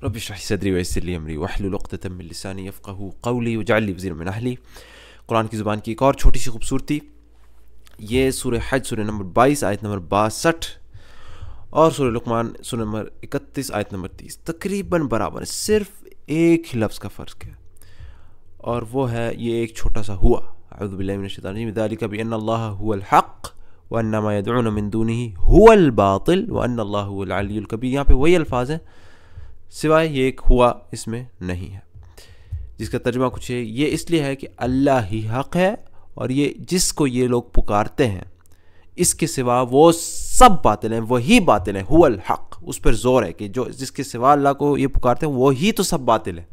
Rabbi इश्रह ली सदरी वयस्सिर ली अमरी वहलुल उक़दतम मिन लिसानी यफ़क़हू क़ौली वजअल ली वज़ीरन मिन अहली। कुरान की ज़ुबान की एक और छोटी सी खूबसूरती, ये सूरह हज सूरह नंबर 22 आयत नंबर 62 और सूरह लुक़मान सूरह नंबर 31 आयत नंबर 30 तकरीबन बराबर है, सिर्फ एक ही लफ्ज़ का फ़र्क है और वो है ये एक छोटा सा हुआ। अऊज़ु बिल्लाहि मिनश शैतानिर रजीम। ज़ालिका बिअन्नल्लाह हुवल हक़ व अन्ना मा यदऊन मिन दूनिही हुवल बातिल व अन्नल्लाहु हुवल अलियुल कबीर। यहाँ पे वही अल्फाज हैं सिवाय ये एक हुआ इसमें नहीं है, जिसका तर्जुमा कुछ है, ये इसलिए है कि अल्लाह ही हक़ है और ये जिसको ये लोग पुकारते हैं इसके सिवा वो सब बातिल हैं, वही बातिल है। हुवल हक़, उस पर ज़ोर है कि जो जिसके सिवा अल्लाह को ये पुकारते हैं वही तो सब बातिल है,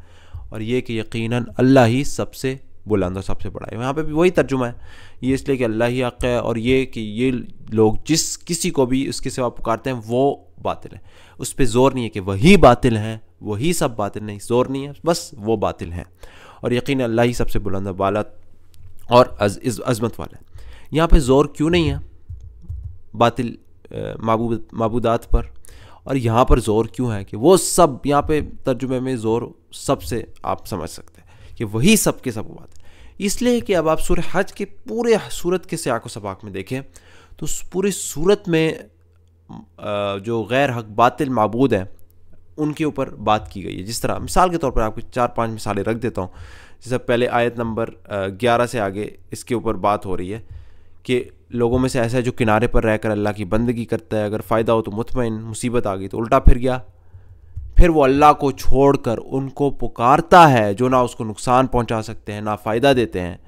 और ये कि यकीनन अल्लाह ही सबसे बुलंद और सबसे बड़ा है। यहाँ पे भी वही तर्जुमा है, ये इसलिए कि अल्लाह ही हक़ है और ये कि ये लोग जिस किसी को भी उसके सिवा पुकारते हैं वो बातिल है। उस पर ज़ोर नहीं है कि वही बातिल हैं, वही सब बातिल नहीं, ज़ोर नहीं है, बस वो बातिल हैं और यकीन अल्लाह ही सबसे बुलंद बाला और अज़मत वाला है। यहाँ पे ज़ोर क्यों नहीं है बातिल माबूदात पर, और यहाँ पर ज़ोर क्यों है कि वो सब, यहाँ पे तर्जुमे में ज़ोर सबसे आप समझ सकते हैं कि वही सब के सब बात है। इसलिए कि अब आप सूरह हज के पूरे सूरत के सियाक़ व सबाक़ में देखें तो पूरी सूरत में जो गैर हक बातिल माबूद हैं उनके ऊपर बात की गई है। जिस तरह मिसाल के तौर पर आपको 4-5 मिसालें रख देता हूँ। जैसे पहले आयत नंबर 11 से आगे इसके ऊपर बात हो रही है कि लोगों में से ऐसा है जो किनारे पर रहकर अल्लाह की बंदगी करता है, अगर फ़ायदा हो तो मुतमईन, मुसीबत आ गई तो उल्टा फिर गया, फिर वो अल्लाह को छोड़कर उनको पुकारता है जो ना उसको नुकसान पहुंचा सकते हैं ना फ़ायदा देते हैं।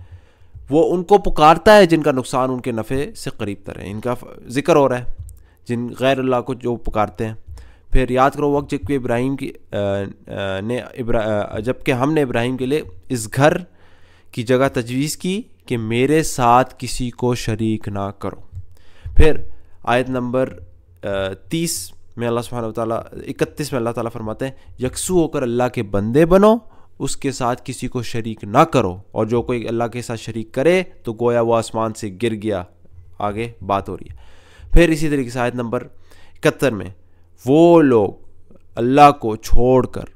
वो उनको पुकारता है जिनका नुकसान उनके नफ़े से करीब तर है। इनका जिक्र हो रहा है जिन गैर अल्लाह को जो पुकारते हैं। फिर याद करो वक्त जबकि इब्राहीम की जबकि हमने इब्राहीम के लिए इस घर की जगह तजवीज़ की कि मेरे साथ किसी को शरीक ना करो। फिर आयत नंबर 30 में अल्लाह सुब्हानहू व तआला 31 में अल्लाह ताला फरमाते हैं यकसू होकर अल्लाह के बंदे बनो, उसके साथ किसी को शरीक ना करो, और जो कोई अल्लाह के साथ शरीक करे तो गोया वो आसमान से गिर गया। आगे बात हो रही है। फिर इसी तरीके से आयत नंबर 71 में वो लोग अल्लाह को छोड़कर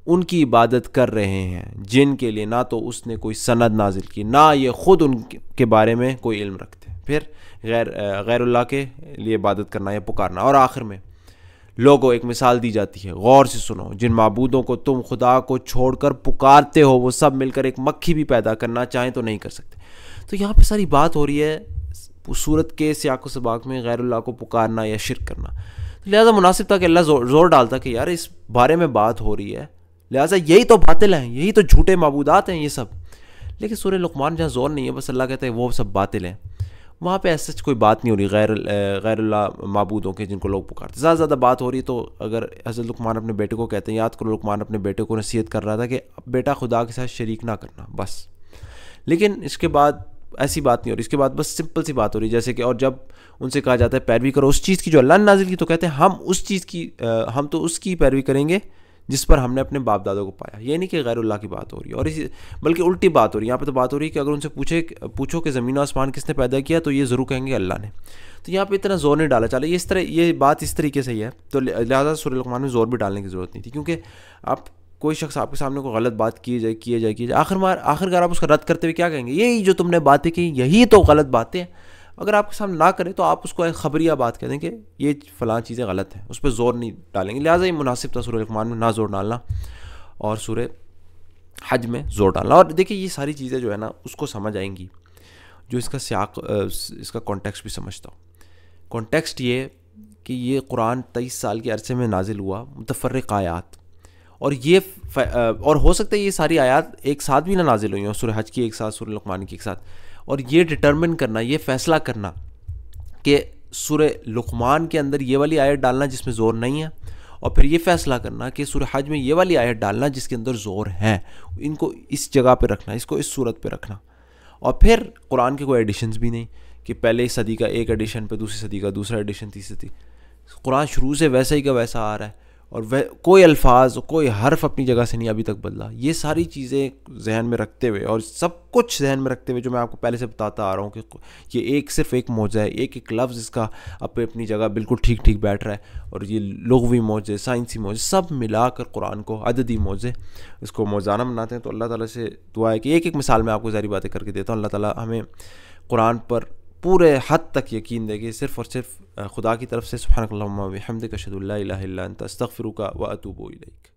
उनकी इबादत कर रहे हैं जिनके लिए ना तो उसने कोई सनद नाजिल की, ना ये ख़ुद उनके बारे में कोई इल्म रखते। फिर गैरुल्लाह के लिए इबादत करना या पुकारना। और आखिर में लोगों एक मिसाल दी जाती है, गौर से सुनो, जिन माबूदों को तुम खुदा को छोड़कर पुकारते हो वो सब मिलकर एक मक्खी भी पैदा करना चाहें तो नहीं कर सकते। तो यहाँ पे सारी बात हो रही है सूरत के सियाक़ व सबाक़ में गैरुल्लाह को पुकारना या शिरक करना। लिहाजा मुनासिब था कि अल्लाह ज़ोर डालता कि यार इस बारे में बात हो रही है, लिहाजा यही तो बातिल हैं, यही तो झूठे माबूदात हैं ये सब। लेकिन सूरह लुक़मान जहाँ ज़ोर नहीं है, बस अल्लाह कहते हैं वो सब बातिल हैं, वहाँ पे ऐसा कोई बात नहीं हो रही गैरुल्लाह माबूदों के जिनको लोग पुकारते। ज़्यादा बात हो रही तो अगर हज़रत लुक़मान अपने बेटे को कहते हैं, याद करो लुक़मान अपने बेटे को नसीहत कर रहा था कि बेटा खुदा के साथ शरीक ना करना बस। लेकिन इसके बाद ऐसी बात नहीं हो रही, इसके बाद बस सिंपल सी बात हो रही है जैसे कि, और जब उनसे कहा जाता है पैरवी करो उस चीज़ की जो अल्लाह ने नाजिल की, तो कहते हैं हम उस चीज़ की हम तो उसकी पैरवी करेंगे जिस पर हमने अपने बाप दादों को पाया। ये नहीं कि गैरुल्लाह की बात हो रही है, और इसी बल्कि उल्टी बात हो रही है। यहाँ पे तो बात हो रही है कि अगर उनसे पूछो कि ज़मीन आसमान किसने पैदा किया तो ये ज़रूर कहेंगे अल्लाह ने। तो यहाँ पे इतना ज़ोर नहीं डाला। चले ये बात इस तरीके से ही है, तो लिहाजा सूरह लुक़मान में ज़ोर भी डालने की ज़रूरत नहीं थी, क्योंकि आप कोई शख्स आपके सामने कोई गलत बात किए जाए आखिरकार आप उसका रद्द करते हुए क्या कहेंगे, यही जो तुमने बातें की यही तो गलत बातें हैं। अगर आपके सामने ना करे तो आप उसको एक खबरिया बात कह दें कि ये फ़लाँ चीज़ें गलत हैं, उस पर ज़ोर नहीं डालेंगे। लिहाजा ये मुनासिब था सूरह लुक़मान में ना ज़ोर डालना और सूरह हज में ज़ोर डालना। और देखिए ये सारी चीज़ें जो है ना उसको समझ आएंगी जो इसका सियाक़ इसका कॉन्टेक्स्ट भी समझता हूँ। कॉन्टेक्स्ट ये कि ये कुरान 23 साल के अरसे में नाजिल हुआ, मुतफ़र्रिक़ आयात, और ये और हो सकता है ये सारी आयात एक साथ भी ना नाजिल हुई हों, सूरह हज की एक साथ, सूरह लुक़मान की एक साथ। और ये डिटर्मिन करना, ये फ़ैसला करना कि सूरह लुक़मान के अंदर ये वाली आयत डालना जिसमें ज़ोर नहीं है, और फिर ये फ़ैसला करना कि सूरह हज में ये वाली आयत डालना जिसके अंदर ज़ोर है, इनको इस जगह पे रखना, इसको इस सूरत पे रखना। और फिर कुरान के कोई एडिशंस भी नहीं कि पहले इस सदी का एक एडिशन पे दूसरी सदी का दूसरा एडिशन तीसरी सदी। कुरान शुरू से वैसा ही का वैसा आ रहा है, और वह कोई अल्फाज कोई हर्फ अपनी जगह से नहीं अभी तक बदला। ये सारी चीज़ें जहन में रखते हुए और सब कुछ जहन में रखते हुए जो मैं आपको पहले से बताता आ रहा हूँ कि ये सिर्फ एक मौजा है, एक एक लफ्ज़ इसका अपनी जगह बिल्कुल ठीक ठीक बैठ रहा है, और ये लुग़वी मौजे, साइंसी मौजे, सब मिलाकर कुरान को अददी मौजे, इसको मौज़ाना बनाते हैं। तो अल्लाह ताला से दुआ है कि एक एक मिसाल में आपको सारी बातें करके देता हूँ। अल्लाह ताला हमें कुरान पर पूरे हद तक यकीन देगी, सिर्फ़ और सिर्फ खुदा की तरफ से। सुब्हानकल्लाहुम्मा व बिहम्दिक अशहदु अल्ला इलाहा इल्ला अंत अस्तगफिरुका व अतूबु इलैक।